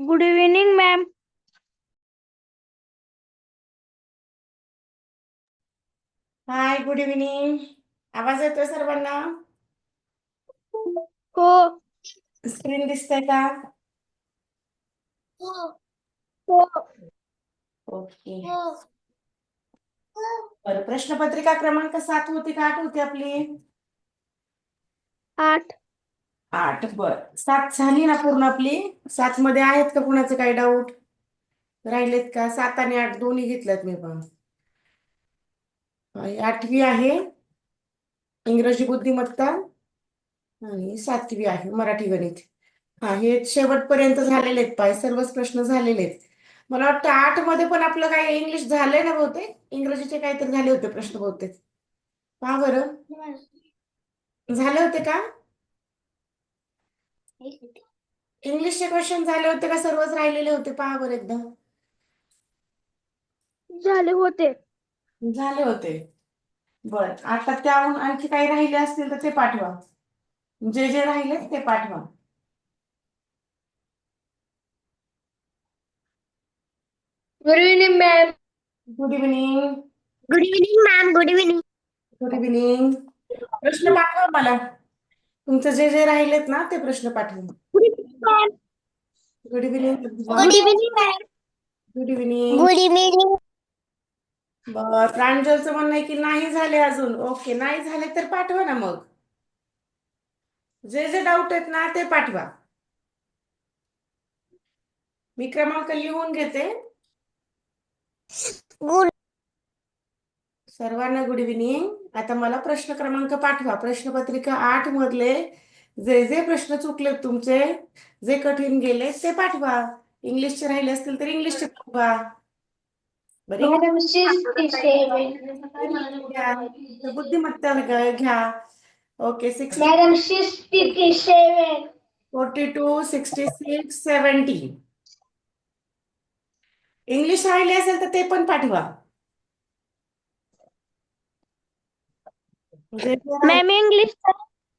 Good evening ma'am. Hi, good evening. आवाज येतोय सर्वांना? हो. स्क्रीन दिसतंय का? हो. ओके. बरं, प्रश्नपत्रिका क्रमांक 7 होती का 8 होती आपली? 8. 8. बरं, 7 झाली ना पूर्ण आपली? 7 मध्ये आहेत का कुणाचे काही डाऊट राहिलेत का? 7 आणि 8 दोन्ही घेतल्यात मी पण. 8वी आहे इंग्रजी बुद्धिमत्ता आणि 7वी आहे मराठी गणित. हा, हे शेवटपर्यंत झालेले आहेत, सर्वच प्रश्न झालेले आहेत. मला वाटतं 8 मध्ये पण आपलं काही इंग्लिश झालंय ना बहुतेक, इंग्रजीचे काहीतरी झाले होते प्रश्न बहुतेक. पहा बरं, झाले होते का? इंग्लिशचे क्वेश्चन झाले होते का सर्वच राहिलेले होते? पहा बरं एकदा. झाले होते. झाले होते. बर, आता त्याहून आणखी काही राहिले असतील तर ते पाठवा. जे जे राहिले ते पाठवा. Good evening ma'am. Good evening. Good evening ma'am. Good evening. Good evening. प्रश्न पाठवा मला. तुमचे जे जे राहिलेत ना ते प्रश्न पाठवा. Good evening ma'am. Good evening. Good evening ma'am. Good evening. Good evening. बर, प्रांजलचं म्हणणं आहे की नाही झाले अजून. ओके, नाही झाले तर पाठवा ना मग. जे जे डाऊट आहेत ना ते पाठवा. मी क्रमांक लिहून घेते. गुड. सर्वांना गुड इव्हिनिंग. आता मला प्रश्न क्रमांक पाठवा. प्रश्नपत्रिका 8 मधले जे जे प्रश्न चुकलेत तुमचे, जे कठीण गेले ते पाठवा. इंग्लिशचे राहिले असतील तर इंग्लिशचे पाठवा. बरे, मॅडम 67. घ्या. बुद्धिमत्ता घ्या. Okay, 60, madam 67. 42, 66, 70. इंग्लिश राहिले असेल तर ते पण पाठवा. जे जे राहिले. मॅम इंग्लिश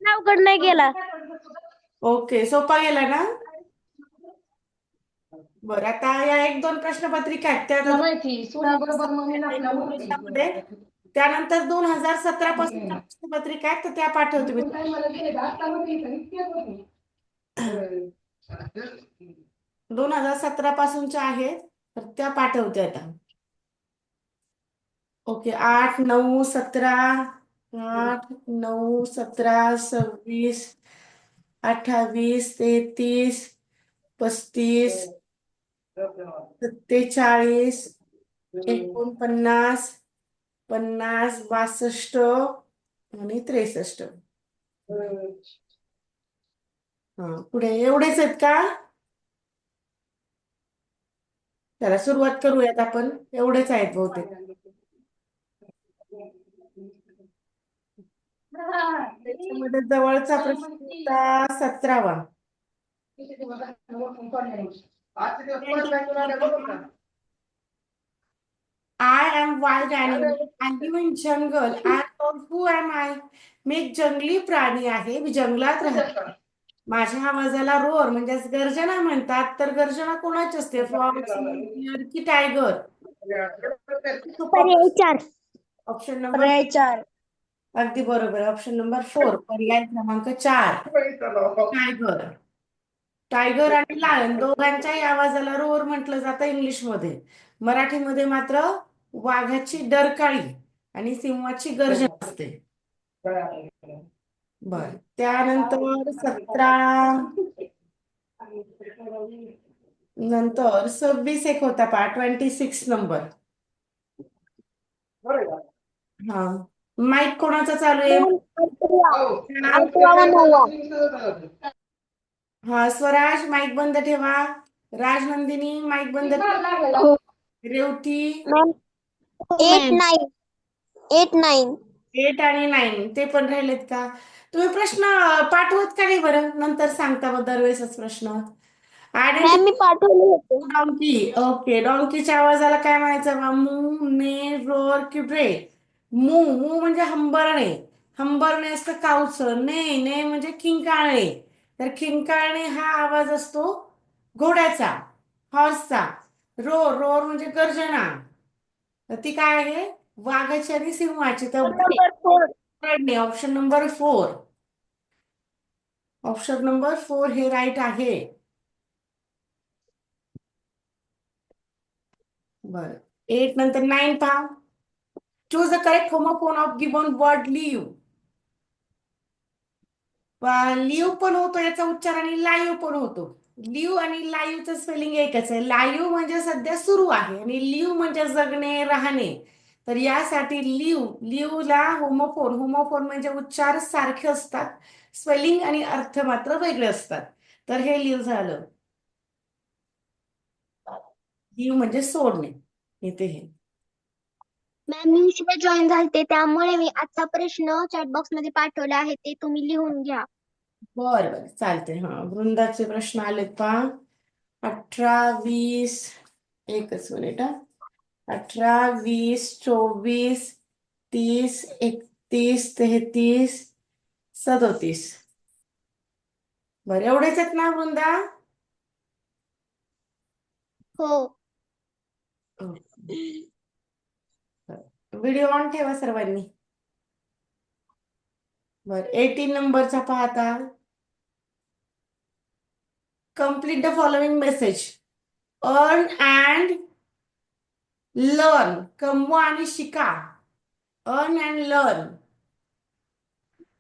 नावकड नाही गेला. ओके, सोपा गेला ना? बरं, आता या 1-2 प्रश्नपत्रिका आहेत त्या आता माहिती सोनी बरोबर मम्मी इंग्लिशामध्ये. त्यानंतर 2017 पासूनच्या प्रश्नपत्रिका आहेत तर त्या पाठवते मी. 2017 पासूनच्या आहेत तर त्या पाठवते आता. ओके, 8, 9, 17, 8, 9, 17, 26, 28, 33, 35, 47, 49, 50, 62 आणि 63. हा, पुढे एवढेच आहेत का? चला सुरुवात करूयात आपण. एवढेच आहेत बहुतेक. त्याच्यामध्ये जवळचा प्रश्न होता 17वा. I am wild animal. I live in jungle. I know who am I? मी एक जंगली प्राणी आहे. मी जंगलात राहते. माझ्या आवाजाला रोअर म्हणजे गर्जना म्हणतात. तर गर्जना कोणाची असते? फॉक्स, बियर की टायगर? पर्याय 4. ऑप्शन नंबर, पर्याय 4. अगदी बरोबर. ऑप्शन नंबर 4, पर्याय क्रमांक 4, टायगर. टायगर आणि लायन दोघांच्याही आवाजाला रोअर म्हटलं जातं इंग्लिशमध्ये. मराठीमध्ये मात्र वाघाची डरकाळी आणि सिंहाची गर्जना असते. बर, त्यानंतर 17 नंतर 26 एक होता पहा, 26 नंबर. हा, माईक कोणाचा चालू आहे? 8वा व 9वा. हा, स्वराज माईक बंद ठेवा. राजनंदिनी माईक बंद ठेवा. हो रेवती. मॅम. 8 9. 8 9. 8 आणि 9 ते पण राहिलेत का? तुम्ही प्रश्न पाठवत का नाही बरं? नंतर सांगता मग दरवेळेसच प्रश्न. मॅम मी पाठवले होते. डॉंकी. ओके, डॉंकीच्या आवाजाला काय म्हणायचं? मू, ने, रोर की ब्रे? मू, मू म्हणजे हंबरणे. हंबरणे असतं काऊचं. ने, ने म्हणजे किंकाळणे. तर किंकाळणे हा आवाज असतो घोड्याचा. हॉर्सचा. रोर, रोर म्हणजे गर्जना. तर ती काय आहे? वाघाची आणि सिंहाची. तर number 4. Option number 4. Option number 4 हे राईट आहे. बरं, 8 नंतर 9 पहा. Choose the correct homophone of given word live. Live पण होतो याचा उच्चार आणि लाईव्ह पण होतो. लिव्ह आणि लाईव्हचं स्पेलिंग एकच आहे. लाईव्ह म्हणजे सध्या सुरू आहे आणि लिव्ह म्हणजे जगणे, राहणे. तर यासाठी लिव्हला होमोफोन, होमोफोन म्हणजे उच्चार सारखे असतात, स्पेलिंग आणि अर्थ मात्र वेगळे असतात. तर हे लिव्ह झालं. लिव्ह म्हणजे सोडणे, इथे हे. मॅम मी उशिरा जॉईन झालते त्यामुळे मी आजचा प्रश्न चॅट बॉक्स मध्ये पाठवला आहे ते तुम्ही लिहून घ्या. बरं बरं चालते. हा, वृंदाचे प्रश्न आलेत पहा. 18, 20, एकच मिनिट हा. 18, 20, 24, 30, 31, 33, 37. बरं, एवढेच आहेत ना वृंदा? हो. व्हिडिओ ऑन ठेवा सर्वांनी. बरं, 18 नंबरचा पाहता. Complete the following message. Earn and learn. कमवा आणि शिका. Earn and learn.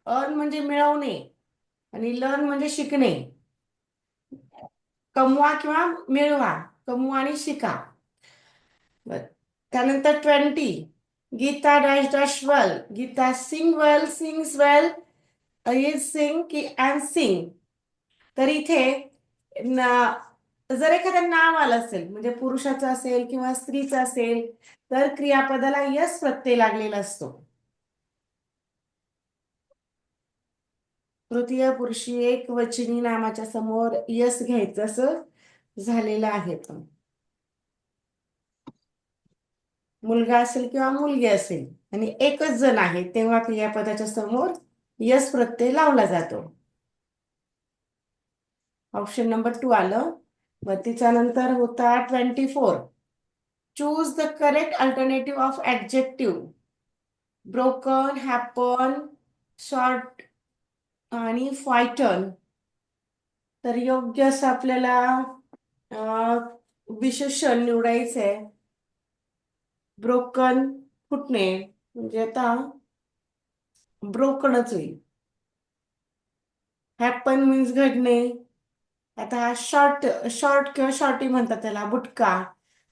अर्न म्हणजे मिळवणे आणि लर्न म्हणजे शिकणे. कमवा किंवा मिळवा. कमवा आणि शिका. बरं, त्यानंतर 20. Gita dash dash well. Gita sing well, sings well, is sing की अँड सिंग. तर इथे जर एखादं नाव आलं असेल, म्हणजे पुरुषाचं असेल किंवा स्त्रीचं असेल, तर क्रियापदाला यस प्रत्यय लागलेला असतो. तृतीय पुरुषी एकवचनी नामाच्या समोर यस घ्यायचं असं झालेलं आहे. पण मुलगा असेल किंवा मुलगी असेल आणि एकच जण आहे, तेव्हा क्रियापदाच्या समोर यस प्रत्यय लावला जातो. ऑप्शन नंबर 2 आलं. मग तिच्या नंतर होता 24. Choose the correct alternative of adjective. Broken, happen, short आणि फायटन. तर योग्य असं आपल्याला विशेषण निवडायचंय. ब्रोकन फुटणे म्हणजे आता ब्रोकनच होईल. हॅपन मीन्स घडणे. आता हा शॉर्ट शॉर्ट किंवा शॉर्टी म्हणतात त्याला, बुटका.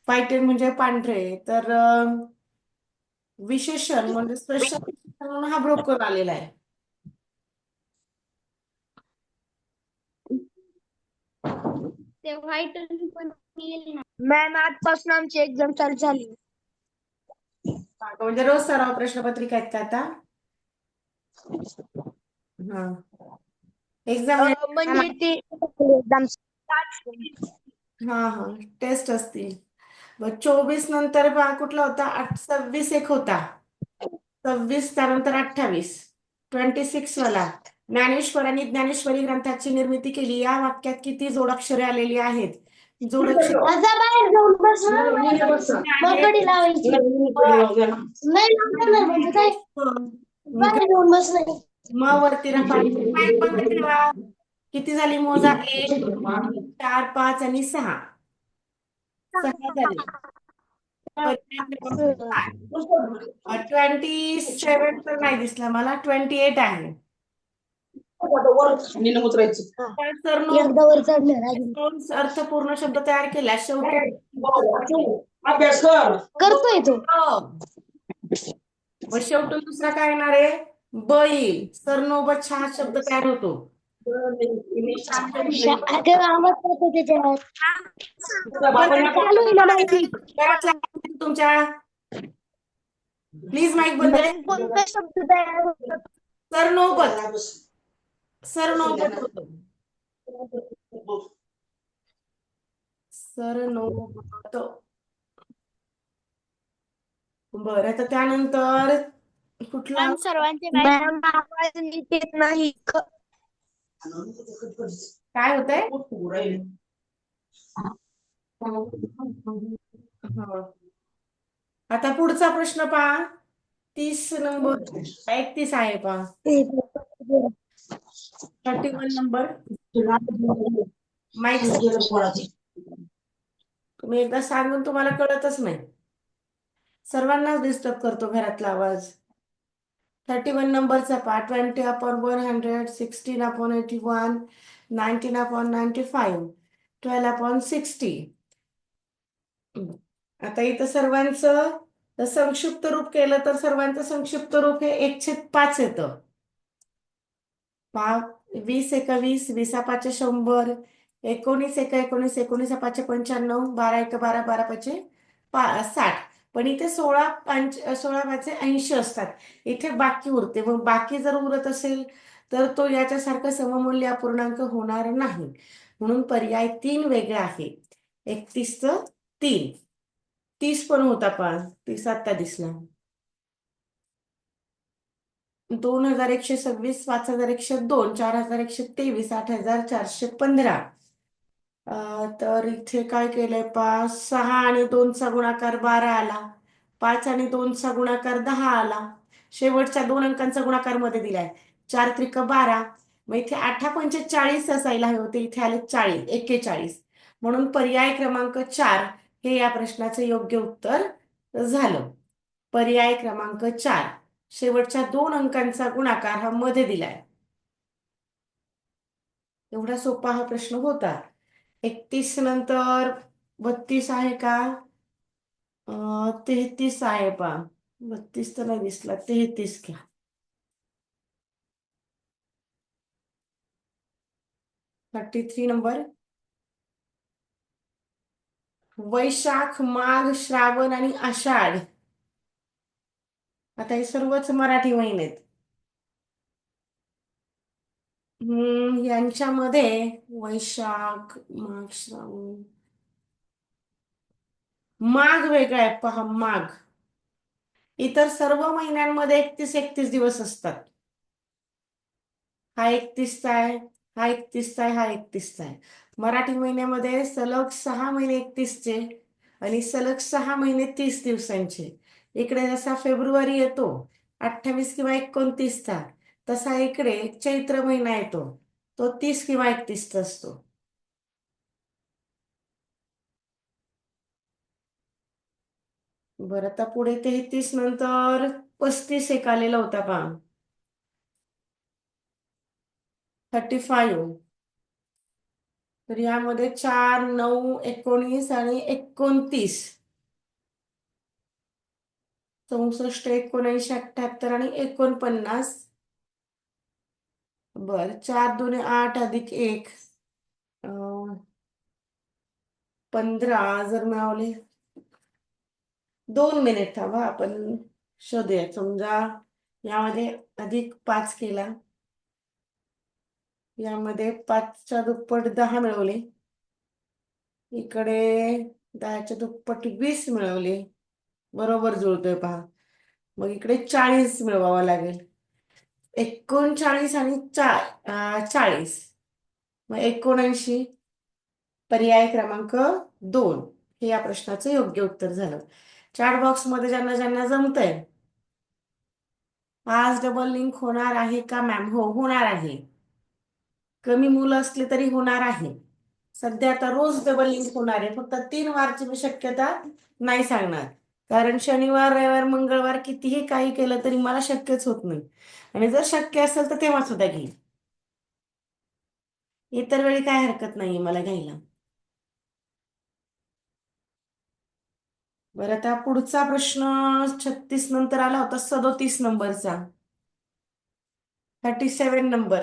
फायटर म्हणजे पांढरे. तर विशेषण म्हणजे स्पेशल म्हणून हा ब्रोकन आलेला आहे. ते व्हाईट पण येईल ना मॅम. आजपासून आमची एक्झाम चालू झाली. म्हणजे रोज सराव प्रश्नपत्रिका आहेत का आता? हा, एक्झाम म्हणजे ते एक्झाम. हा हा, टेस्ट असतील. मग 24 नंतर कुठला होता? 26 एक होता. 26 त्यानंतर 28. 26 वाला. ज्ञानेश्वरांनी ज्ञानेश्वरी ग्रंथाची निर्मिती केली. या वाक्यात किती जोडाक्षरे आलेली आहेत? जोडाक्षरे बाहेर जाऊन मकडी लावायची. नाही लावणार म्हणजे काय? बाहेर जाऊन बसणार. मग वरती रफा माईक बंद ठेवा. किती झाली मोजा? 1, 4, 5 आणि 6. 6 झाली. 27 तर नाही दिसला मला. 28 आहे. तर एकदा वर चढणार अर्थपूर्ण शब्द तयार केला. शेवटी अभ्यास कर. करतोय तो. मग शेवटून दुसरा काय येणार आहे? बैल. सरनोबत हा शब्द तयार होतो. आवाज करतो त्याच्यावर. चालू आहे ना माहिती. तुमच्या प्लीज माईक बंद. कोणता शब्द तयार होतो? सरनोबत. सरनोबत होतो. सरनोबत. बरं, तर त्यानंतर कुठला? मॅम आवाज नीट येत नाही. काय होतंय? हा. आता पुढचा प्रश्न पहा. 30 नंबर 31 आहे पहा. 31 नंबर. माईक तुम्ही एकदा सांगून तुम्हाला कळतच नाही. सर्वांनाच डिस्टर्ब करतो घरातला आवाज. 31 नंबरचा पहा. 20/100, 16/81, 19/95, 12/60. आता इथं सर्वांचं संक्षिप्त रूप केलं तर सर्वांचं संक्षिप्त रूप हे 1/5 येतं. 20 एका 20, 20 100, 19 एका 19, 19 95, 12 एका 12, 12 60. पण इथे 16 80 असतात. इथे बाकी उरते. मग बाकी जर उरत असेल तर तो याच्यासारखा सममूल्य अपूर्णांक होणार नाही. म्हणून पर्याय 3 वेगळा आहे. 31 30 पण होता पहा. 30 आता दिसला. 2126, 5102, 4123, 8415. तर इथे काय केलंय पहा. 6 आणि 2चा गुणाकार 12 आला. 5 आणि 2चा गुणाकार 10 आला. शेवटच्या 2 अंकांचा गुणाकार मध्ये दिलाय. 4 त्रिक 12. मग इथे 8 40 असायला हवे होते. इथे आले 41. म्हणून पर्याय क्रमांक 4 हे या प्रश्नाचं योग्य उत्तर झालं. पर्याय क्रमांक 4 शेवटच्या 2 अंकांचा गुणाकार हा मध्ये दिलाय. एवढा सोपा हा प्रश्न होता. 31 नंतर 32 आहे का? 33 आहे पहा. 32 तर नाही दिसला. 33 घ्या. 33 नंबर. वैशाख, माघ, श्रावण आणि आषाढ. आता हे सर्वच मराठी महिने आहेत. यांच्यामध्ये वैशाख, माघ, श्रावण, माघ वेगळा आहे पहा. माघ. इतर सर्व महिन्यांमध्ये 31 दिवस असतात. हा 31चा आहे, हा 31चा आहे, हा 31चा आहे. मराठी महिन्यामध्ये सलग 6 महिने 31चे आणि सलग 6 महिने 30 दिवसांचे. इकडे जसा फेब्रुवारी येतो 28 किंवा 29चा, तसा इकडे चैत्र महिना येतो तो 30 किंवा 31चा असतो. बरं, आता पुढे 33 नंतर 35 एक आलेला होता पहा. 35. तर यामध्ये 4, 9, 19 आणि 29. 64, 79, 78 आणि 49. बर, 4 दुने 8 अधिक 1, 15 जर मिळवले. 2 मिनिट थांबा, आपण शोधूया. समजा यामध्ये अधिक 5 केला, यामध्ये 5च्या दुप्पट 10 मिळवले, इकडे 10च्या दुप्पट 20 मिळवले. बरोबर जुळतोय पहा. मग इकडे 40 मिळवावा लागेल. 39 आणि 40, मग 79. पर्याय क्रमांक 2 हे या प्रश्नाचं योग्य उत्तर झालं. चॅट बॉक्स मध्ये ज्यांना ज्यांना जमतंय, आज डबल लिंक होणार आहे का मॅम? हो, होणार आहे. कमी मुलं असली तरी होणार आहे. सध्या आता रोज डबल लिंक होणार आहे. फक्त 3 वारची मी शक्यता नाही सांगणार, कारण शनिवार, रविवार, मंगळवार कितीही काही केलं तरी मला शक्यच होत नाही. आणि जर शक्य असेल तर तेव्हा सुद्धा घेईल. इतर वेळी काय हरकत नाहीये मला घ्यायला. बरं, आता पुढचा प्रश्न 36 नंतर आला होता. 37 नंबरचा. 37 नंबर.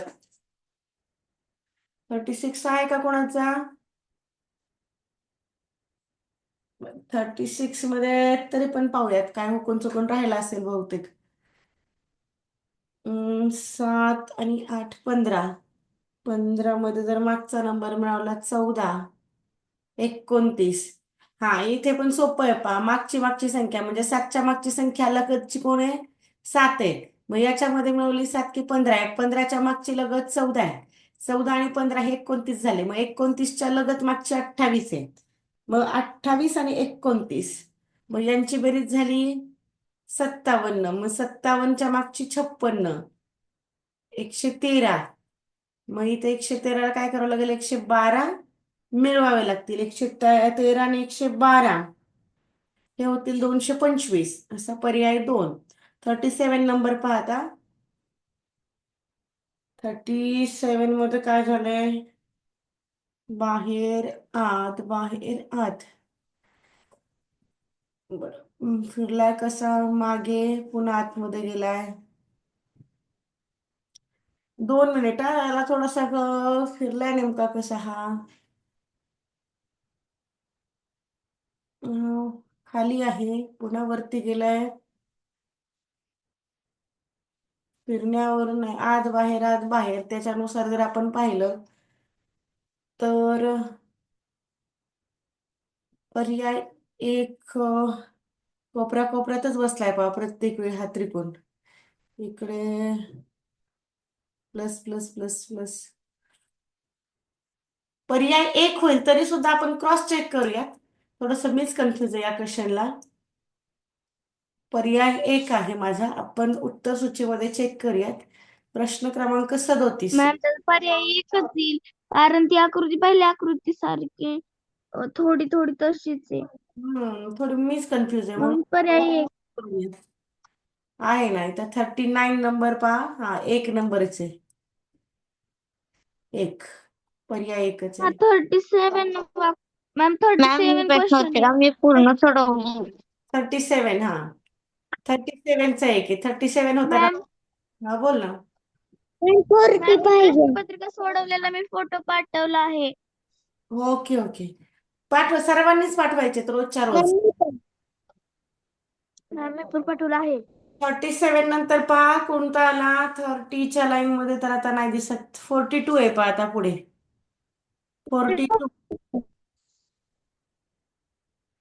36 आहे का कोणाचा? 36 मध्ये तरी पण पाहूयात, काय हुकून चुकून राहिला असेल बहुतेक. 7 आणि 8 15. 15 मध्ये जर मागचा नंबर मिळवला 14, 29. हा, इथे पण सोपं आहे पहा. मागची मागची संख्या म्हणजे 7च्या मागची संख्या लगतची कोण आहे? 7 आहे. मग याच्यामध्ये मिळवली 7 की 15 आहे. 15च्या मागची लगत 14 आहे. 14 आणि 15 हे 29 झाले. मग 29च्या लगत मागची 28 आहे. मग 28 आणि 29, मग यांची बेरीज झाली 57. मग 57च्या मागची 56, 113. मग इथे 113 काय करावं लागेल, 112 मिळवावे लागतील. 113 आणि 112 हे होतील 225. असा पर्याय 2. 37 नंबर पाहता. 37 मध्ये काय झालंय, बाहेर आत बाहेर आत. बरं, फिरलाय कसा, मागे पुन्हा आतमध्ये गेलाय. 2 मिनिट याला थोडासा फिरलाय नेमका कसा हा. खाली आहे पुन्हा वरती गेलाय. फिरण्यावरून आहे, आत बाहेर त्याच्यानुसार जर आपण पाहिलं तर पर्याय 1 कोपऱ्यातच बसलाय पहा प्रत्येक वेळी हा त्रिकोण. इकडे प्लस प्लस प्लस प्लस. पर्याय 1 होईल. तरी सुद्धा आपण क्रॉस चेक करूयात. थोडस मीच कन्फ्युज आहे या क्वेश्चनला. पर्याय 1 आहे माझा. आपण उत्तर सूचीमध्ये चेक करूयात. प्रश्न क्रमांक 37. मॅम त्याचा पर्याय एकच येईल, कारण ती आकृती पहिल्या आकृती सारखी थोडी थोडी तशीच आहे. थोडी मीच कन्फ्युज आहे म्हणून म्हणून पर्याय एक. करूयात. आहे ना इथं 39 नंबर पहा. हा 1 नंबरच आहे. 1 पर्याय 1च हा आहे. 37 मॅम मॅम 37 प्रश्न क्वेश्चन होते का, मी पूर्ण सोडवली. 37 हा 37चा 1 आहे. 37 होता का? मॅम हा बोल ना. प्रश्नपत्रिका सोडवलेला मी फोटो पाठवला आहे. ओके ओके, पाठवा. सर्वांनीच पाठवायचे रोजच्या रोज. मॅम मी पण पाठवला आहे. 37 नंतर पहा कोणता आला. 30च्या लाईन मध्ये तर आता नाही दिसत. 42 आहे पहा आता पुढे. 42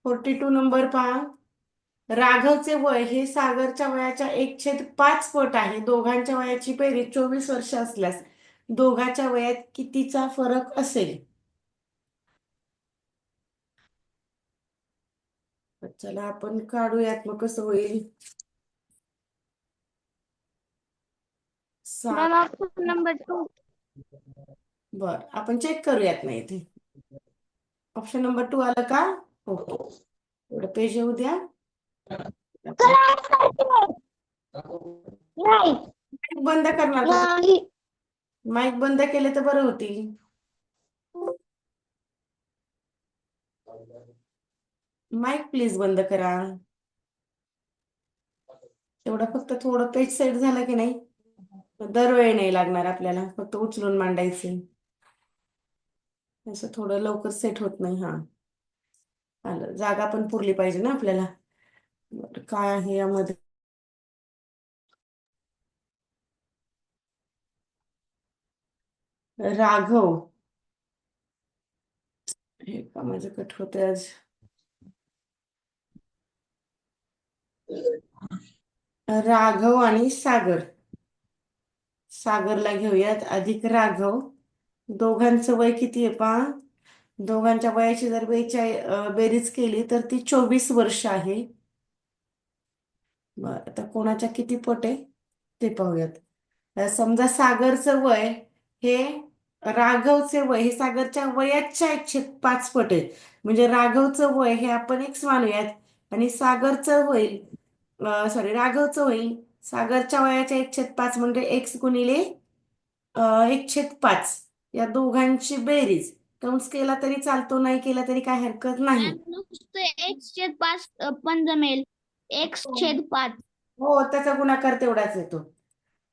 42 नंबर पहा. राघवचे वय हे सागरच्या वयाच्या 1/5 पट आहे. दोघांच्या वयाची बेरीज 24 वर्ष असल्यास दोघांच्या वयात कितीचा फरक असेल. चला आपण काढूयात मग कसं होईल. Ma'am option number 2. बर आपण चेक करूयात ना इथे. ऑप्शन नंबर 2 आलं का? ओके, एवढं पेज येऊ द्या. माईक बंद करणार का? माईक बंद केले तर बरं होतील. माईक प्लीज बंद करा. एवढं फक्त थोडं पेज सेट झालं की नाही, दरवेळी नाही लागणार आपल्याला, फक्त उचलून मांडायचे. असं थोडं लवकर सेट होत नाही. हा आलं. जागा पण पुरली पाहिजे ना आपल्याला. बरं, काय आहे यामध्ये. राघव, हे का माझं कट होते आज. राघव आणि सागर. सागरला घेऊयात अधिक राघव. दोघांचं वय किती आहे पहा. दोघांच्या वयाची जर बेरीज केली तर ती 24 वर्ष आहे. बरं, आता कोणाच्या किती पट आहे ते पाहूयात. समजा सागरचं वय हे राघवचे वय हे सागरच्या वयाच्या 1/5 पट आहे. म्हणजे राघवचं वय हे आपण x मानूयात आणि सागरचं होईल, सॉरी राघवचं होईल सागरच्या वयाच्या 1/5 म्हणजे x गुणिले 1/5. या दोघांची बेरीज कंस केला तरी चालतो, नाही केला तरी काय हरकत नाही. नुसतं 1/5 पण जमेल. 1/5. हो, त्याचा गुणाकार तेवढाच येतो.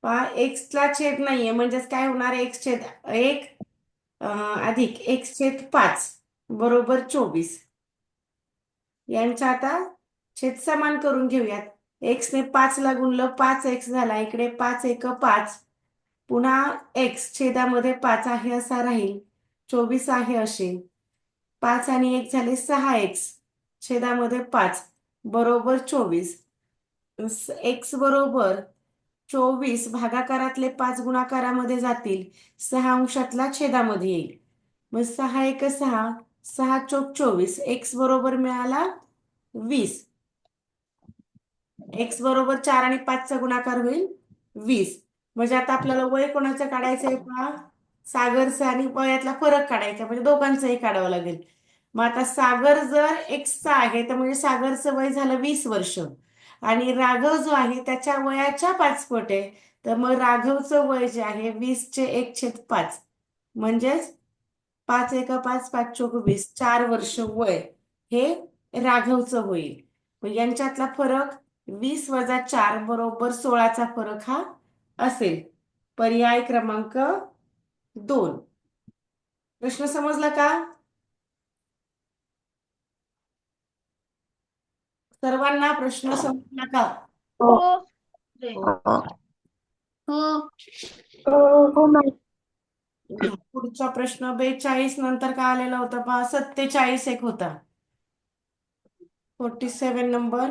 पहा एक्सला छेद नाहीये म्हणजेच काय होणार, 1/1 अधिक 1/5 बरोबर 24. यांचा आता छेद समान करून घेऊयात. x ने 5 ला गुणलं 5x झाला. इकडे 5 1 5, पुन्हा x छेदामध्ये 5 आहे असा राहील. 24 आहे असे. 5 आणि 1 झाले 6x छेदामध्ये 5 बरोबर 24. x बरोबर 24 भागाकारातले 5 गुणाकारामध्ये जातील. 6 अंशातला छेदामध्ये येईल. मग 6 1 6, 6 चोक 24. एक्स बरोबर मिळाला 20. एक्स बरोबर 4 आणि 5चा गुणाकार होईल 20. म्हणजे आता आपल्याला वय कोणाचं काढायचं आहे पहा, सागरचं आणि वयातला फरक काढायचा म्हणजे दोघांचंही काढावं लागेल. मग आता सागर जर एक्सचा आहे तर म्हणजे सागरचं वय झालं 20 वर्ष आणि राघव जो आहे त्याच्या वयाच्या 5 पट आहे. तर मग राघवचं वय जे आहे 20चे 1/5 म्हणजेच 5 एका 5, 5 चोक 20, 4 वर्ष वय हे राघवचं होईल. मग यांच्यातला फरक 20 वजा 4 बरोबर 16चा फरक हा असेल. पर्याय क्रमांक 2. प्रश्न समजला का? सर्वांना प्रश्न समजला का? हो हो मॅम. पुढचा प्रश्न 42 नंतर काय आलेला होता पहा, 47 एक होता. 47 नंबर.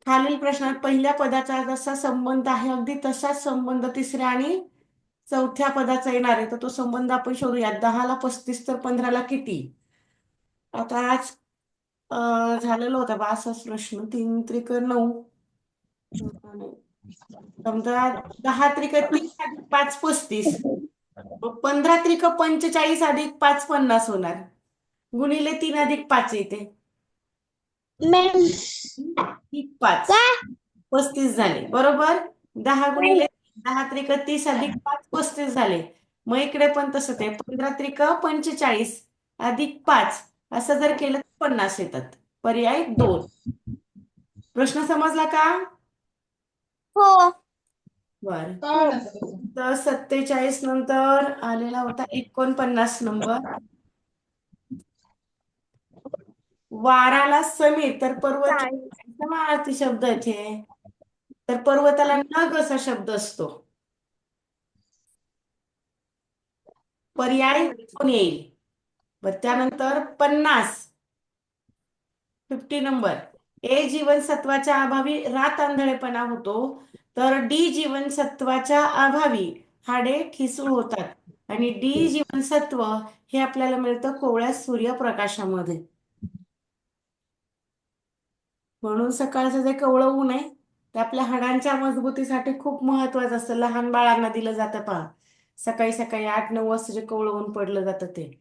खालील प्रश्नात पहिल्या पदाचा जसा संबंध आहे अगदी तसाच संबंध तिसऱ्या आणि चौथ्या पदाचा येणार आहे. तर तो संबंध आपण शोधूया. 10 ला 35 तर 15 ला किती? आता आज झालेला होता बा असाच प्रश्न. 3 त्रिक 9. समजा 10 त्रिक 30 अधिक 5 35. 15 त्रिक 45 अधिक 5 50 होणार. गुणिले 3 अधिक 5 येते. मॅम 5 35 झाले बरोबर. 10 गुणिले 10 त्रिक 30 अधिक 5 35 झाले. मग इकडे पण तसंच आहे. 15 त्रिक 45 अधिक 5 असं जर केलं तर 50 येतात. पर्याय 2. प्रश्न समजला का? हो. बर. तर 47 नंतर आलेला होता 49 नंबर. वाराला समीर तर पर्वत समानार्थी शब्द इथे. तर पर्वताला नग असा शब्द असतो. पर्याय कोण येईल? बर त्यानंतर 50 नंबर. ए जीवनसत्वाच्या अभावी रात आंधळेपणा होतो तर डी जीवनसत्वाच्या अभावी हाडे ठिसूळ होतात आणि डी जीवनसत्व हे आपल्याला मिळतं कोवळ्या सूर्यप्रकाशामध्ये. म्हणून सकाळचं जे कवळं ऊन आहे ते आपल्या हाडांच्या मजबूतीसाठी खूप महत्वाचं असतं. लहान बाळांना दिलं जातं पहा, सकाळी सकाळी 8-9 वाजता जे कवळं ऊन पडलं जातं ते.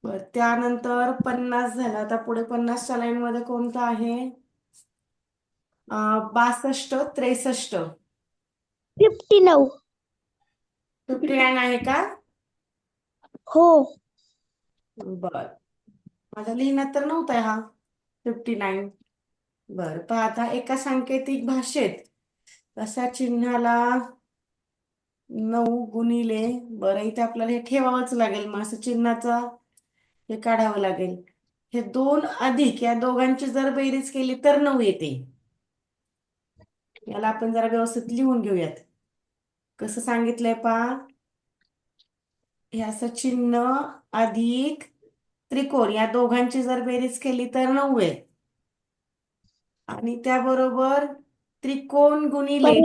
बर त्यानंतर 50 झालं. आता पुढे 50च्या लाईन मध्ये कोणतं आहे? 62 63. 59. 59 आहे का? हो. बर माझ्या लिहिण्यात तर नव्हता हा 59. बर पहा आता एका सांकेतिक भाषेत अशा चिन्हाला 9 गुणिले, बरं इथे आपल्याला हे ठेवावंच लागेल. मग असं चिन्हाचा हे काढावं लागेल. हे 2 अधिक या दोघांची जर बेरीज केली तर 9 येते. याला आपण जरा व्यवस्थित लिहून घेऊयात. कसं सांगितलंय पहा, हे असं चिन्ह अधिक त्रिकोण या दोघांची जर बेरीज केली तर 9 आहे. आणि त्याबरोबर त्रिकोण गुणिले,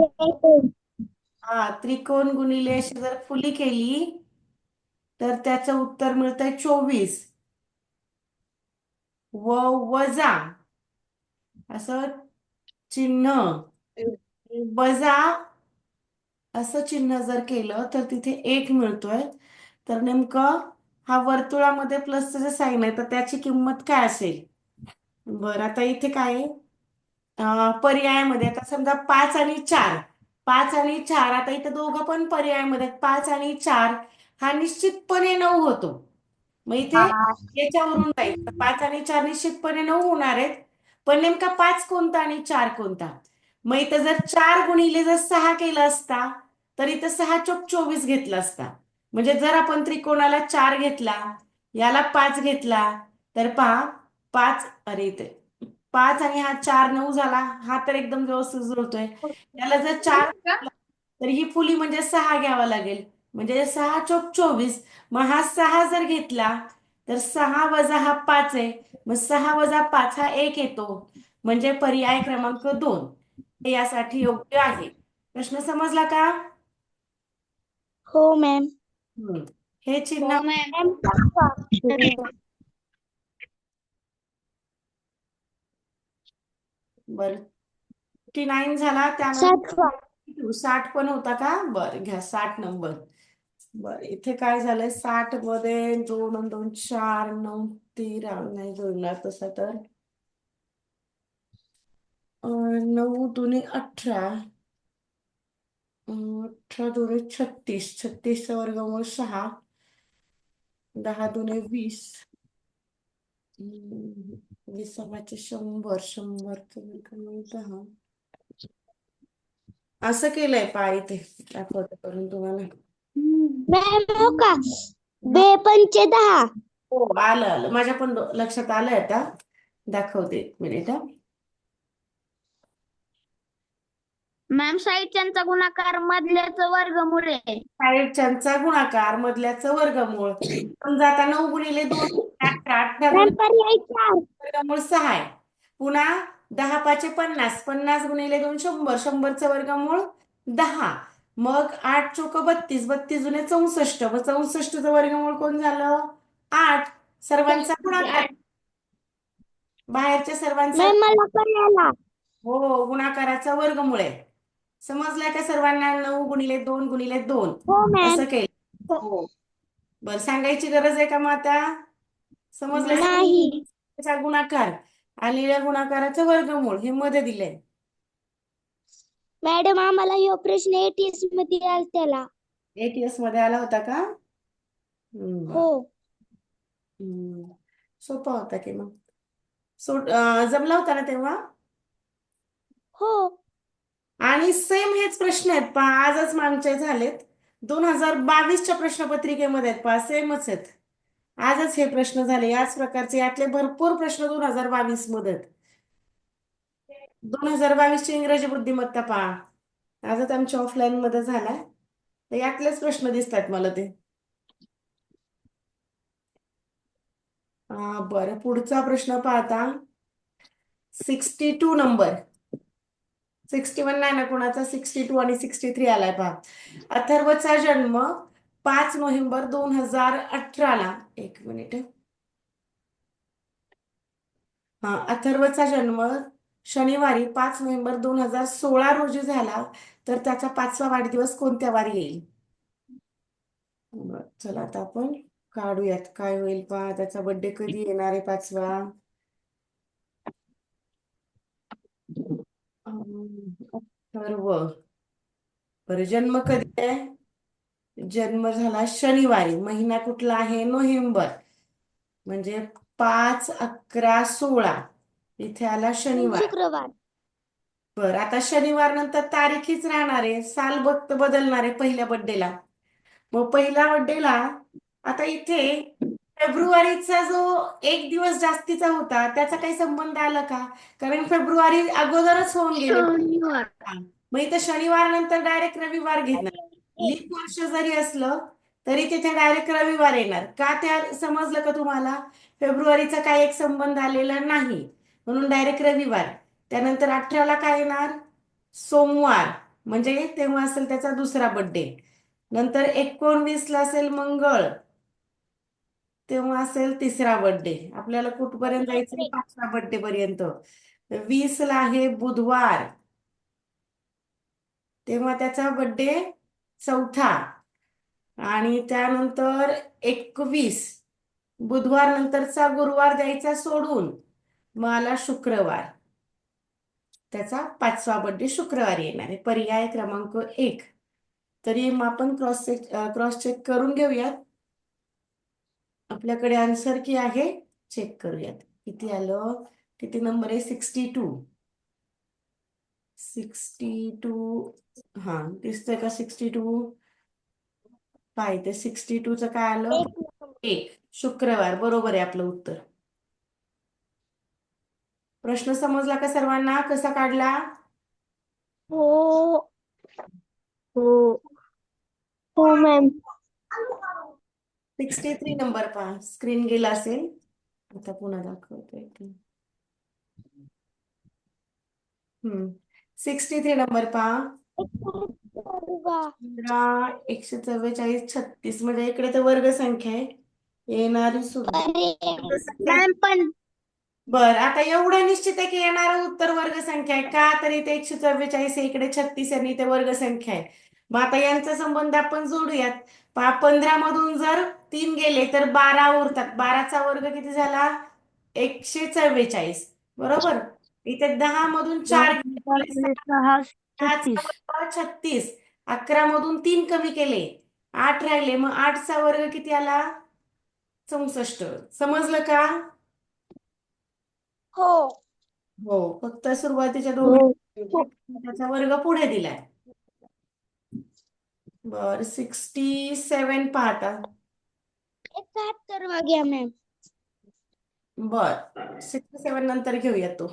त्रिकोण गुणिले अशी जर फुली केली तर त्याचं उत्तर मिळतंय 24 व वजा असं चिन्ह वजा असं चिन्ह जर केलं तर तिथे 1 मिळतोय. तर नेमकं हा वर्तुळामध्ये प्लसचं जे साईन आहे तर त्याची किंमत काय असेल? बरं आता इथे काय आहे? पर्यायामध्ये आता समजा 5 आणि 4, 5 आणि 4 आता इथे दोघं पण पर्यायामध्ये आहेत. 5 आणि 4 हा निश्चितपणे 9 होतो. मग इथे याच्यावरून जाईल तर 5 आणि 4 निश्चितपणे 9 होणार आहेत. पण नेमका 5 कोणता आणि 4 कोणता? मग इथं जर 4 गुणिले जर 6 केलं असता तर इथं 6 चोक 24 घेतला असता. म्हणजे जर आपण त्रिकोणाला 4 घेतला, याला 5 घेतला तर पहा 5, अरे इथे 5 आणि हा 4 9 झाला. हा तर एकदम व्यवस्थित जुळतोय. याला जर 4 तर ही फुली म्हणजे 6 घ्यावा लागेल. म्हणजे 6 चोक 24. मग हा 6 जर घेतला तर 6 वजा हा 5 आहे. मग 6 वजा 5 हा 1 येतो. म्हणजे पर्याय क्रमांक 2 हे यासाठी योग्य आहे. प्रश्न समजला का? हो मॅम. हे चिन्ह हो मॅम. बरं 59 झाला त्यानंतर 60 पण होता का? बरं घ्या 60 नंबर. बरं इथे काय झालंय 60 मध्ये 2 आणि 2 4 9 13 नाही जुळणार तसं तर 9 दुने 18 18 दुने 36 36चा वर्गमूळ 6 10 दुने 20 20 100 100चा वर्गमूळ 10 असं केलंय पा इथे दाखवते करून तुम्हाला. मॅम हो का? 2×5 = 10. हो आलं आलं माझ्या पण लक्षात आलंय आता दाखवते एक मिनिट. मॅम साईडच्यांचा गुणाकार मधल्याचं वर्गमूळ आहे. साईडच्यांचा गुणाकार मधल्याचं वर्गमूळ. समजा आता 9 गुणिले 2 18 18 मॅम गुणिले पर्याय 4. वर्गमूळ 6 आहे. पुन्हा 10 5 50 50 गुणिले 2 100 100चं वर्गमूळ 10. मग 8 चोक 32 32 दुने 64 मग 64चं वर्गमूळ कोण झालं 8. सर्वांचा गुणाकार बाहेरच्या सर्वांचा मॅम मला पर्याय आला. हो गुणाकाराचा वर्गमूळ आहे. समजलंय का सर्वांना 9 गुणिले 2 गुणिले 2 हो मॅम. असं केलं. हो बरं सांगायची गरज आहे का मग आता समजलंय नाही. त्याचा गुणाकार आलेल्या गुणाकाराचं वर्गमूळ हे मध्ये दिलंय. मॅडम आम्हाला ह्यो प्रश्न ATS मध्ये आलत्याला. ATS मध्ये आला होता का? हो. सोपा होता की मग जमला होता ना तेव्हा. हो. आणि सेम हेच प्रश्न आहेत पहा आजच मागचे झालेत 2022च्या प्रश्नपत्रिकेमध्ये आहेत पहा सेमच आहेत. आजच हे प्रश्न झाले याच प्रकारचे यातले भरपूर प्रश्न 2022 मध्ये आहेत. 2022ची इंग्रजी बुद्धिमत्ता पहा आजच आमच्या ऑफलाईन मध्ये झालाय तर यातलेच प्रश्न दिसतात मला ते. बरं पुढचा प्रश्न पाहता 62 नंबर 61 नाही ना कोणाचा 62 आणि 63 आलाय पहा. अथर्वचा जन्म 5 नोव्हेंबर 2018 ला एक मिनिट. अथर्वचा जन्म शनिवारी 5 नोव्हेंबर 2016 रोजी झाला तर त्याचा 5वा वाढदिवस कोणत्या वारी येईल? चला आता आपण काढूयात काय होईल पहा त्याचा बर्थडे कधी येणार आहे 5वा. अथर्व बरं जन्म कधी आहे? जन्म झाला शनिवारी महिना कुठला आहे नोव्हेंबर म्हणजे 5 11 16 इथे आला शनिवार. शुक्रवार. बर आता शनिवार नंतर तारीखीच राहणार आहे साल बदलणार आहे पहिल्या बर्थडेला. मग पहिल्या बर्थडेला आता इथे फेब्रुवारीचा जो एक दिवस जास्तीचा होता त्याचा काही संबंध आला का? कारण फेब्रुवारी अगोदरच होऊन गेले. शनिवार. मग इथं शनिवार नंतर डायरेक्ट रविवार घेणार. लीप वर्ष जरी असलं तरी तिथे डायरेक्ट रविवार येणार का त्या समजलं का तुम्हाला? फेब्रुवारीचा काही एक संबंध आलेला नाही म्हणून डायरेक्ट रविवार. त्यानंतर 18ला काय येणार? सोमवार म्हणजे तेव्हा असेल त्याचा दुसरा बर्थडे. नंतर 19ला असेल मंगळ तेव्हा असेल तिसरा बर्थडे. आपल्याला कुठपर्यंत जायचं 5वा बर्थडे पर्यंत. 20ला आहे बुधवार तेव्हा त्याचा बर्थडे चौथा आणि त्यानंतर 21 बुधवार नंतरचा गुरुवार द्यायचा सोडून मग आला शुक्रवार त्याचा 5वा बर्थडे शुक्रवारी येणार आहे. पर्याय क्रमांक 1. तरी मग आपण क्रॉस चेक करून घेऊयात. आपल्याकडे आन्सर की आहे चेक करूयात किती आलं. किती नंबर आहे 62 दिसतंय का 62? काय ते 62चं काय आलं 1 शुक्रवार बरोबर आहे आपलं उत्तर. प्रश्न समजला का सर्वांना कसा काढला? हो. हो. हो मॅम. 63 नंबर पहा स्क्रीन गेला असेल आता पुन्हा दाखवते. 63 नंबर पहा 15, 144, 36 म्हणजे इकडे तर वर्ग संख्या आहे. येणारी सुद्धा वर्ग संख्या आहे. मॅम पण बर, आता एवढं निश्चित आहे की येणारं उत्तर वर्ग संख्या आहे का, तर इथे 144 आहे, इकडे 36 आणि इथे वर्ग संख्या आहे. मग आता यांचा संबंध आपण जोडूयात. 15 मधून जर 3 गेले तर 12 उरतात. 12चा वर्ग किती झाला? 144. बरोबर. इथे 10 मधून 4 गेले, 6चा वर्ग 36. 11 मधून 3 कमी केले, 8 राहिले. मग 8चा वर्ग किती आला? 64. समजलं का? हो. हो, फक्त सुरुवातीच्या दोघी त्याचा वर्ग पुढे दिलाय. बर, 67 पाहता. 71 घ्या मॅम. बर, 67 नंतर घेऊया तो.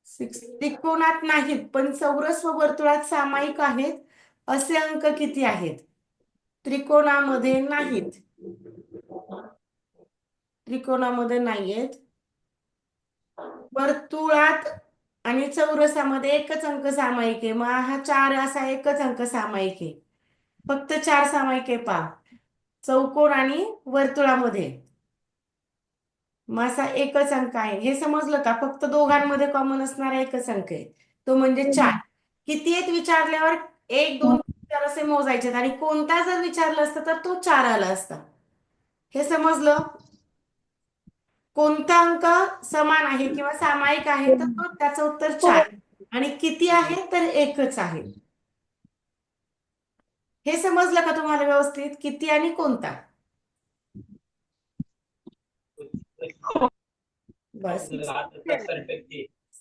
त्रिकोणात नाहीत पण चौरस व वर्तुळात सामायिक आहेत असे अंक किती आहेत? त्रिकोणामध्ये नाहीत. त्रिकोणामध्ये नाहीयेत. वर्तुळात आणि चौरसामध्ये एकच अंक सामायिक आहे. मग हा 4 असा एकच अंक सामायिक आहे. फक्त 4 सामायिक आहे पहा. चौकोन आणि वर्तुळामध्ये मग असा एकच अंक आहे. हे समजलं का? फक्त दोघांमध्ये कॉमन असणारा एकच अंक आहे, तो म्हणजे 4. किती आहेत विचारल्यावर 1, 2, 4 असे मोजायचे आणि कोणता जर विचारलं असतं तर तो 4 आला असता. हे समजलं? कोणता अंक समान आहे किंवा सामायिक आहे तर तो त्याचं उत्तर 4 आणि किती आहे तर एकच आहे. हे समजलं का तुम्हाला व्यवस्थित? किती आणि कोणता? बस.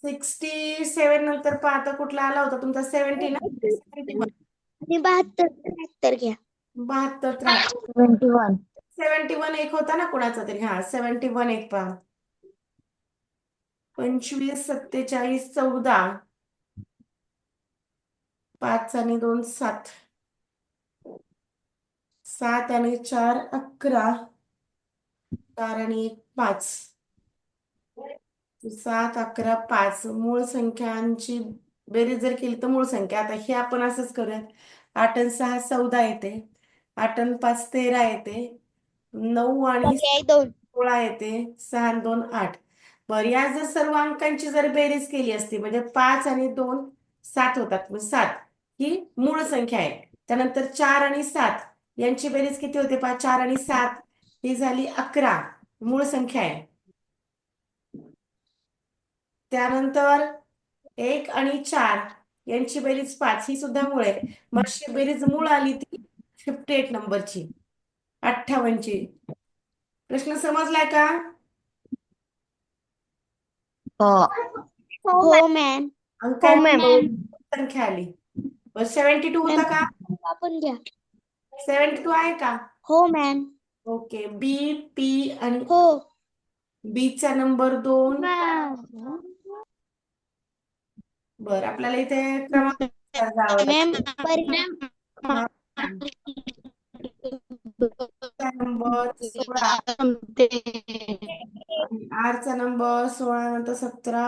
67 नंतर पाहता कुठला आला होता तुमचा? 70 ना? 71. आणि 72 घ्या. 72, 73. 21. 71 एक होता ना कुणाचा तरी. हा, 71 एक पहा. 25, 47, 14. 5 आणि 2, 7. 7 आणि 4, 11. 4 आणि 1, 5. 7, 11, 5. मूळ संख्यांची बेरीज जर केली तर मूळ संख्या. आता हे आपण असंच करूया. 8 आणि 6, 14 येते. 8 आणि 5, 13 येते. 9 आणि 2. 16 येते. 6 आणि 2, 8. बरं, या जर सर्व अंकांची जर बेरीज केली असती म्हणजे 5 आणि 2, 7 होतात. मग 7 ही मूळ संख्या आहे. त्यानंतर 4 आणि 7 यांची बेरीज किती होते पहा? 4 आणि 7 ही झाली 11, मूळ संख्या आहे. त्यानंतर 1 आणि 4 यांची बेरीज 5 ही सुद्धा मूळ आहे. मग अशी बेरीज मूळ आली ती 58 नंबरची, 58ची. प्रश्न समजलाय का? हो मॅम. अंकांची संख्या आली. 72 होता का? आपण घ्या. 72 आहे का? हो मॅम. ओके. बी, पी आणि हो. बी चा नंबर 2. बर, आपल्याला इथे क्रमांक जावं मॅम लागतं. हा, चा नंबर 16 आणि आर चा नंबर 16 नंतर 17,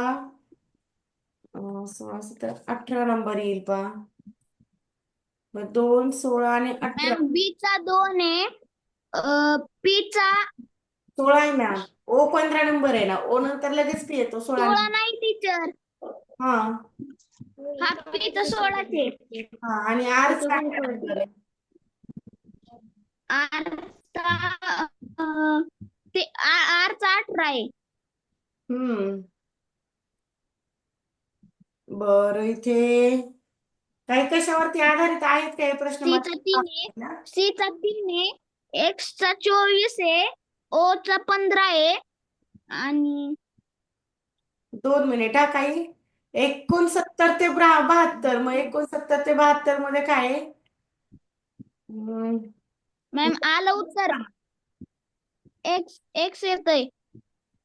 16, 17, 18 नंबर येईल पहा. मग 2, 16 आणि 18. मॅम बी चा 2 आहे. पी चा 16 आहे मॅम. ओ 15 नंबर आहे ना. ओ नंतर लगेच पी येतो. 16 16 नाही टीचर. हा हा पी चा 16 आहे. हा आणि आर चा 18 नंबर आहे. आर चा ते आर चा 18 आहे. हम्म. बरं, इथे काही कशावरती आधारित आहेत काही प्रश्न सी चा 3 आहे. सी चा 3 आहे. एक्स चा 24 आहे. ओ चा 15 आहे. आणि 2 मिनिट हा. काही 69 ते 72. मग 69 ते 72 मध्ये काय आहे? मॅम आलं उत्तर. एक्स एक्स येतोय.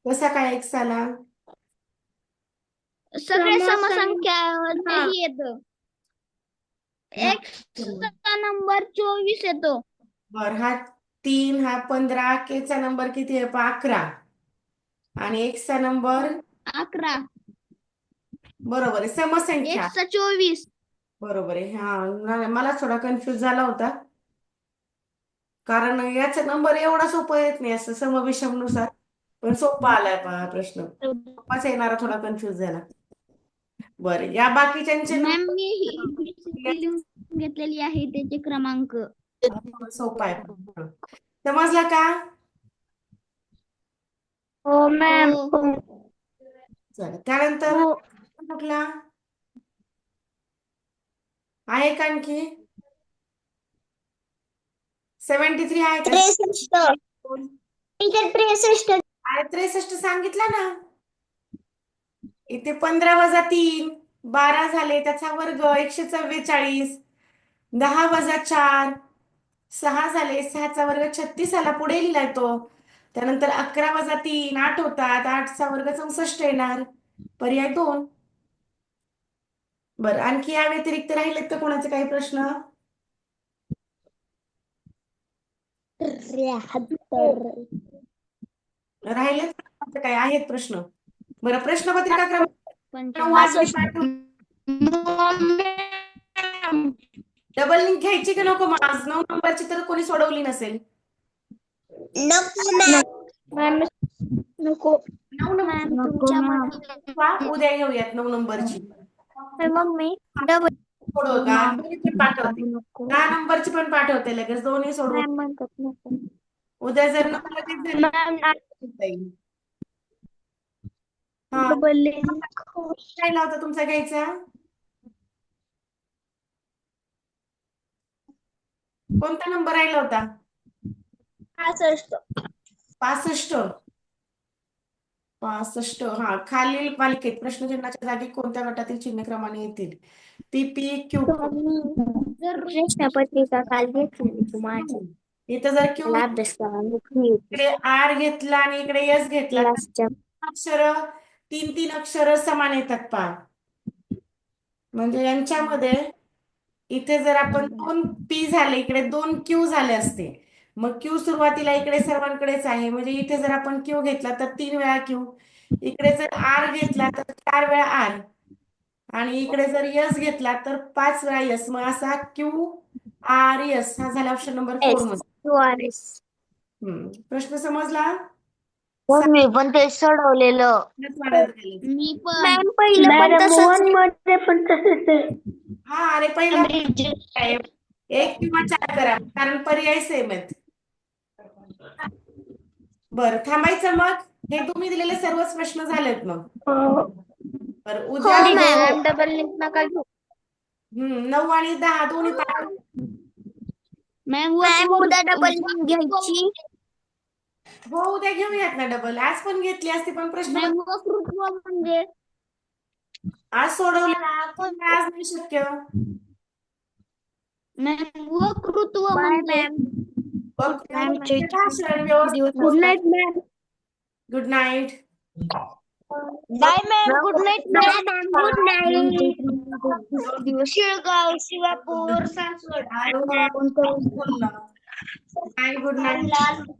कसा काय एक्स आला? सगळे समसंख्या हा. ही येतं. हा. एक्स चा नंबर 24 येतो. बर, हा 3, हा 15. के चा नंबर किती आहे? 11 आणि एक्स चा नंबर 11. बरोबर आहे. समसंख्या. x चा 24. बरोबर आहे. हा नाही, मला थोडा कन्फ्युज झाला होता कारण याचा नंबर एवढा सोपा येत नाही असं समविषमनुसार, पण सोपा आलाय प्रश्न. सोपाच येणारा थोडा कन्फ्युज झाला. बरं, या बाकीच्यांचे मॅम नंबर मी ही लिहून घेतलेली आहे त्याचे क्रमांक. सोपा आहे. समजला का? हो मॅम. हो. चला त्यानंतर हो. कुठला आहे का आणखी? 73 आहे का? 63. टीचर 63. आहे 63 सांगितलं ना. इथे 15 वजा 3 12 झाले, त्याचा वर्ग 144. 10 वजा 4 6 झाले, 6चा वर्ग 36 आला, पुढे लिहिलाय तो. त्यानंतर 11 वजा 3 8 होतात, 8चा वर्ग 64 येणार, पर्याय 2. बरं, आणखी या व्यतिरिक्त राहिलेत का कोणाचे काही प्रश्न? 73. राहिलेत का? काय आहेत प्रश्न? बरं, प्रश्नपत्रिका क्रमांक 9 आज मी पाठवली. डबल लिंक घ्यायची का नको मग आज? 9 नंबरची तर कोणी सोडवली नसेल. नको मॅम. नको 9 नंबर उद्या घेऊयात 9 नंबरची. मम्मी डबल सोडव का? दोन्ही पण पाठवते. 10 नंबरची पण पाठवते लगेच, दोन्ही सोडवून. मॅम म्हणतात नको. उद्या जर नको लगेच झाली मॅम जाईल. हा, डबल लिंक. राहिला होता तुमचा घ्यायचा? कोणता नंबर राहिला होता? 65. 65. हा, खालील मालिकेत प्रश्नचिन्हाच्या जागी कोणत्या गटातील चिन्ह क्रमाने येतील? PP, QQ. प्रश्नपत्रिका काल घेतली तुम्हाला. इथं जर Q अभ्यास करा. इकडे R घेतला आणि इकडे S घेतला तर क्लासच्या अक्षर 3 अक्षर समान येतात पहा. म्हणजे यांच्यामध्ये इथे जर आपण 2 P झाले, इकडे 2 Q झाले असते. मग Q सुरुवातीला इकडे सर्वांकडेच आहे, म्हणजे इथे जर आपण Q घेतला तर 3 वेळा Q, इकडे जर R घेतला तर 4 वेळा R, आणि इकडे जर S घेतला तर 5 वेळा S. मग असा QRS हा झाला ऑप्शन नंबर 4 मध्ये. QRS. प्रश्न समजला? मी पण ते सोडवलेलं. वाढत गेले. मी पण. मॅम पहिलं पण तसंच मध्ये पण तसंच आहे. हा, अरे पहिला 1 किंवा 4 करा कारण पर्याय सेम आहेत. बरं, थांबायचं मग. हे तुम्ही दिलेले सर्वच प्रश्न झालेत मग. बरं, उद्या मॅम डबल लिंक नका घेऊ. 9 आणि 10 दोन्ही पाठव. मॅम उद्या डबल लिंक घ्यायची. हो, उद्या घेऊयात ना डबल. आज पण घेतली असती पण प्रश्न मॅम वक्तृत्व म्हणजे आज सोडवला पण आज नाही शक्य. मॅम वक्तृत्व म्हणजे भाषण व्यवस्थित. Good night ma'am. Good night. Bye ma'am. Good night ma'am. Good night. Shilgaon, Shivapur, Saswad. Good night.